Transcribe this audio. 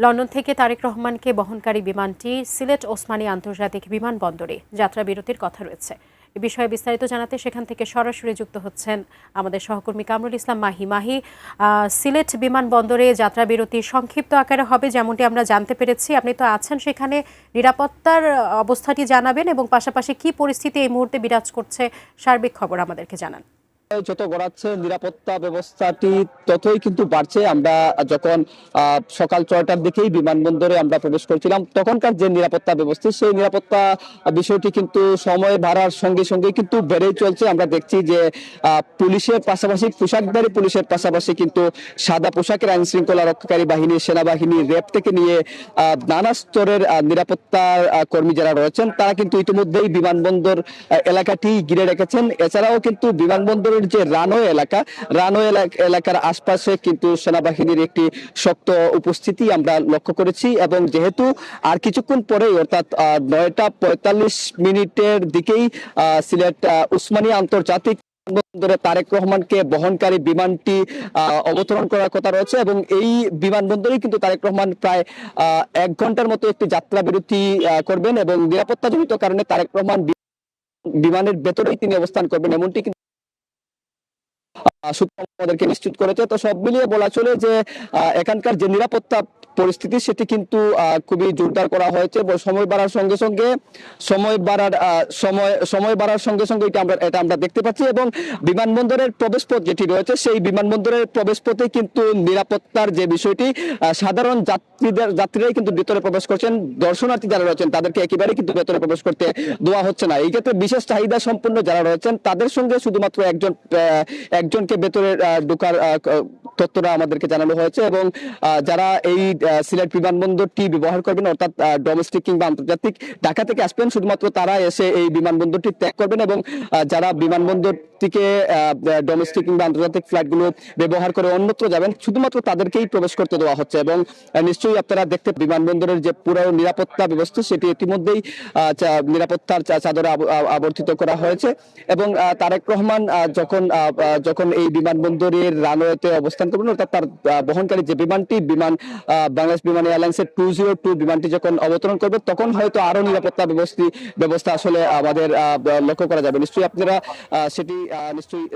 London থেকে তারেক রহমানকে বহনকারী বিমানটি সিলেট ওসমানী আন্তর্জাতিক বিমানবন্দরে যাত্রা বিরতির কথা রয়েছে। এ বিষয়ে বিস্তারিত জানাতে সেখান থেকে সরাসরি যুক্ত হচ্ছেন আমাদের সহকর্মী কামরুল ইসলাম মাহি। সিলেট বিমানবন্দরে যাত্রা বিরতি সংক্ষিপ্ত আকারে হবে যেমনটি আমরা জানতে পেরেছি। আপনি তো আছেন সেখানে, নিরাপত্তার অবস্থাটি জানাবেন এবং পাশাপাশি কি পরিস্থিতি এই মুহূর্তে বিরাজ করছে সার্বিক খবর আমাদেরকে জানান। যত গড়াচ্ছে নিরাপত্তা ব্যবস্থাটি ততই কিন্তু বাড়ছে। আমরা যখন সকাল 6টার দিকেই বিমানবন্দরে আমরা প্রবেশ করছিলাম, তখনকার যে নিরাপত্তা ব্যবস্থা, সেই নিরাপত্তা বিষয়টি কিন্তু সময় বাড়ার সঙ্গে সঙ্গে কিন্তু বেড়েই চলছে। আমরা দেখছি যে পুলিশের পাশাপাশি, পোশাকধারী পুলিশের পাশাপাশি কিন্তু সাদা পোশাকের আইন শৃঙ্খলা রক্ষাকারী বাহিনী, সেনাবাহিনী, র্যাব থেকে নিয়ে নানা স্তরের নিরাপত্তা কর্মী যারা রয়েছেন, তারা কিন্তু ইতিমধ্যেই বিমানবন্দর এলাকাটি ঘিরে রেখেছেন। এছাড়াও কিন্তু বিমানবন্দরের যে রানওয়ে এলাকার আশপাশে কিন্তু সেনাবাহিনীর একটি শক্ত উপস্থিতি আমরা লক্ষ্য করেছি। এবং যেহেতু আর কিছুক্ষণ পরেই, অর্থাৎ 9টা 45 দিকেই সিলেট ওসমানী আন্তর্জাতিক বিমানবন্দরে তারেক রহমানকে বহনকারী বিমানটি অবতরণ করার কথা রয়েছে এবং এই বিমানবন্দরেই কিন্তু তারেক রহমান প্রায় 1 ঘন্টার মতো একটি যাত্রা বিরতি করবেন এবং নিরাপত্তাজনিত কারণে তারেক রহমান বিমানের ভেতরেই তিনি অবস্থান করবেন, এমনটি সূত্র আমাদেরকে নিশ্চিত করেছে। তো সব মিলিয়ে বলা চলে যে এখানকার যে নিরাপত্তা পরিস্থিতি, সেটি কিন্তু খুবই জোরদার করা হয়েছে। সময় বাড়ার সঙ্গে সঙ্গে এটা আমরা দেখতে পাচ্ছি। এবং বিমানবন্দরের প্রবেশপথ যেটি রয়েছে, সেই বিমানবন্দরের প্রবেশপথে কিন্তু নিরাপত্তার যে বিষয়টি, সাধারণ যাত্রীরাই কিন্তু ভেতরে প্রবেশ করছেন। দর্শনার্থী যারা রয়েছেন তাদেরকে একেবারেই কিন্তু ভেতরে প্রবেশ করতে দেওয়া হচ্ছে না। এই ক্ষেত্রে বিশেষ চাহিদা সম্পন্ন যারা রয়েছেন, তাদের সঙ্গে শুধুমাত্র একজনকে ভেতরে ঢোকার তথ্যটা আমাদেরকে জানানো হয়েছে। এবং যারা এই সিলেট বিমানবন্দরটি ব্যবহার করবেন, অর্থাৎ ডোমেস্টিক কিংবা আন্তর্জাতিক, ঢাকা থেকে আসবেন, শুধুমাত্র তারা এসে এই বিমানবন্দরটি ত্যাগ করবেন। এবং যারা বিমানবন্দর থেকে ডোমেস্টিক কিংবা আন্তর্জাতিক ফ্লাইটগুলো ব্যবহার করে অন্যত্র যাবেন, শুধুমাত্র তাদেরকেই প্রবেশ করতে দেওয়া হচ্ছে। এবং নিশ্চয়ই আপনারা দেখতে, বিমানবন্দরের যে পুরো নিরাপত্তা ব্যবস্থা, সেটি ইতিমধ্যেই নিরাপত্তার চাদরে আবর্তিত করা হয়েছে। এবং তারেক রহমান যখন এই বিমানবন্দরের রানওয়েতে অবস্থান করবেন, অর্থাৎ তার বহনকারী যে বিমানটি, বাংলাদেশ বিমান এয়ারলাইন্সের 202 বিমানটি যখন অবতরণ করবে, তখন হয়তো আরো নিরাপত্তা ব্যবস্থা আসলে আমাদের লক্ষ্য করা যাবে। নিশ্চয়ই আপনারা সেটি নিশ্চয়ই